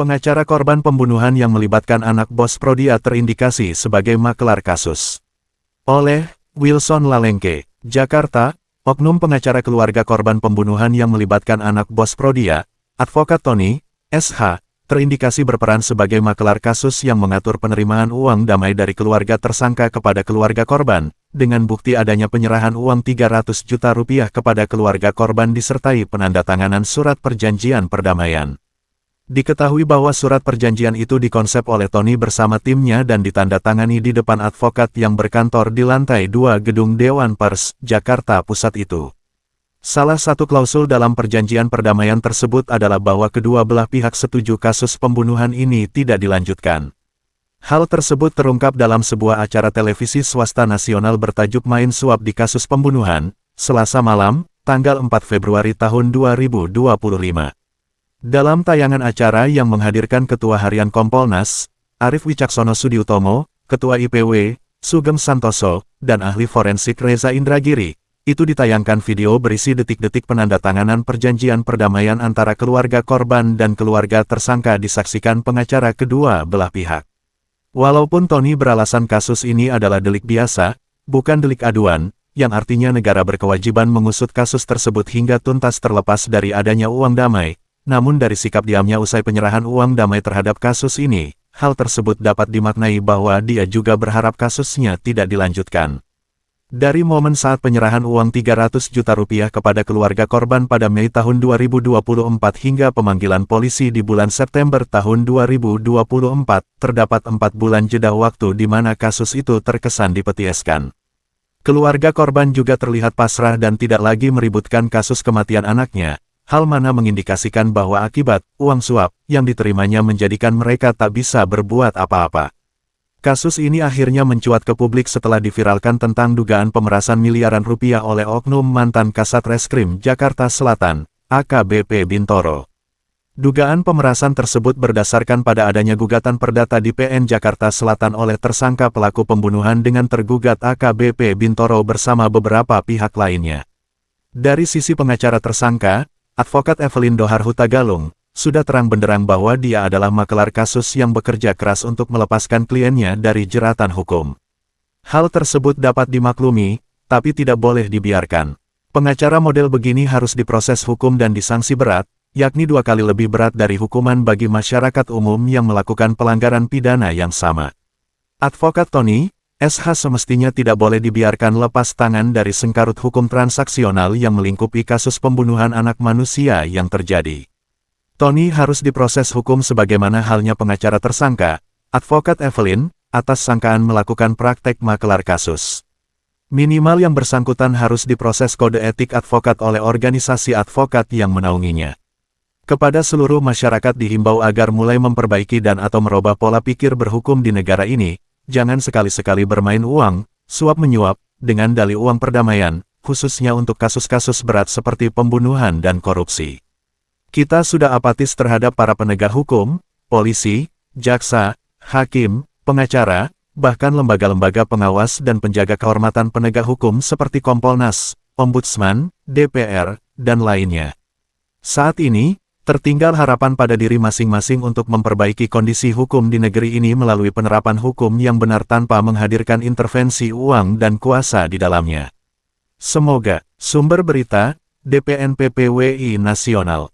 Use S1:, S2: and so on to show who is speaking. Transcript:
S1: Pengacara korban pembunuhan yang melibatkan anak bos Prodia terindikasi sebagai makelar kasus. Oleh Wilson Lalengke, Jakarta, oknum pengacara keluarga korban pembunuhan yang melibatkan anak bos Prodia, Advokat Tony, SH, terindikasi berperan sebagai makelar kasus yang mengatur penerimaan uang damai dari keluarga tersangka kepada keluarga korban, dengan bukti adanya penyerahan uang 300 juta rupiah kepada keluarga korban disertai penandatanganan surat perjanjian perdamaian. Diketahui bahwa surat perjanjian itu dikonsep oleh Tony bersama timnya dan ditandatangani di depan advokat yang berkantor di lantai 2 gedung Dewan Pers, Jakarta Pusat itu. Salah satu klausul dalam perjanjian perdamaian tersebut adalah bahwa kedua belah pihak setuju kasus pembunuhan ini tidak dilanjutkan. Hal tersebut terungkap dalam sebuah acara televisi swasta nasional bertajuk Main Suap di Kasus Pembunuhan, Selasa malam, tanggal 4 Februari tahun 2025. Dalam tayangan acara yang menghadirkan Ketua Harian Kompolnas, Arief Wicaksono Sudiutomo, Ketua IPW, Sugeng Santoso, dan ahli forensik Reza Indragiri, itu ditayangkan video berisi detik-detik penandatanganan perjanjian perdamaian antara keluarga korban dan keluarga tersangka disaksikan pengacara kedua belah pihak. Walaupun Tony beralasan kasus ini adalah delik biasa, bukan delik aduan, yang artinya negara berkewajiban mengusut kasus tersebut hingga tuntas terlepas dari adanya uang damai, namun dari sikap diamnya usai penyerahan uang damai terhadap kasus ini, hal tersebut dapat dimaknai bahwa dia juga berharap kasusnya tidak dilanjutkan. Dari momen saat penyerahan uang 300 juta rupiah kepada keluarga korban pada Mei tahun 2024 hingga pemanggilan polisi di bulan September tahun 2024, terdapat 4 bulan jeda waktu di mana kasus itu terkesan dipetieskan. Keluarga korban juga terlihat pasrah dan tidak lagi meributkan kasus kematian anaknya. Hal mana mengindikasikan bahwa akibat uang suap yang diterimanya menjadikan mereka tak bisa berbuat apa-apa. Kasus ini akhirnya mencuat ke publik setelah diviralkan tentang dugaan pemerasan miliaran rupiah oleh oknum mantan Kasat Reskrim Jakarta Selatan, AKBP Bintoro. Dugaan pemerasan tersebut berdasarkan pada adanya gugatan perdata di PN Jakarta Selatan oleh tersangka pelaku pembunuhan dengan tergugat AKBP Bintoro bersama beberapa pihak lainnya. Dari sisi pengacara tersangka, Advokat Evelyn Dohar Hutagalung, sudah terang benderang bahwa dia adalah makelar kasus yang bekerja keras untuk melepaskan kliennya dari jeratan hukum. Hal tersebut dapat dimaklumi, tapi tidak boleh dibiarkan. Pengacara model begini harus diproses hukum dan disanksi berat, yakni 2 kali lebih berat dari hukuman bagi masyarakat umum yang melakukan pelanggaran pidana yang sama. Advokat Tony, SH semestinya tidak boleh dibiarkan lepas tangan dari sengkarut hukum transaksional yang melingkupi kasus pembunuhan anak manusia yang terjadi. Tony harus diproses hukum sebagaimana halnya pengacara tersangka, Advokat Evelyn, atas sangkaan melakukan praktek makelar kasus. Minimal yang bersangkutan harus diproses kode etik advokat oleh organisasi advokat yang menaunginya. Kepada seluruh masyarakat dihimbau agar mulai memperbaiki dan atau merubah pola pikir berhukum di negara ini. Jangan sekali-sekali bermain uang, suap-menyuap, dengan dalih uang perdamaian, khususnya untuk kasus-kasus berat seperti pembunuhan dan korupsi. Kita sudah apatis terhadap para penegak hukum, polisi, jaksa, hakim, pengacara, bahkan lembaga-lembaga pengawas dan penjaga kehormatan penegak hukum seperti Kompolnas, Ombudsman, DPR, dan lainnya. Saat ini, tertinggal harapan pada diri masing-masing untuk memperbaiki kondisi hukum di negeri ini melalui penerapan hukum yang benar tanpa menghadirkan intervensi uang dan kuasa di dalamnya. Semoga, sumber berita, DPNPPWI Nasional.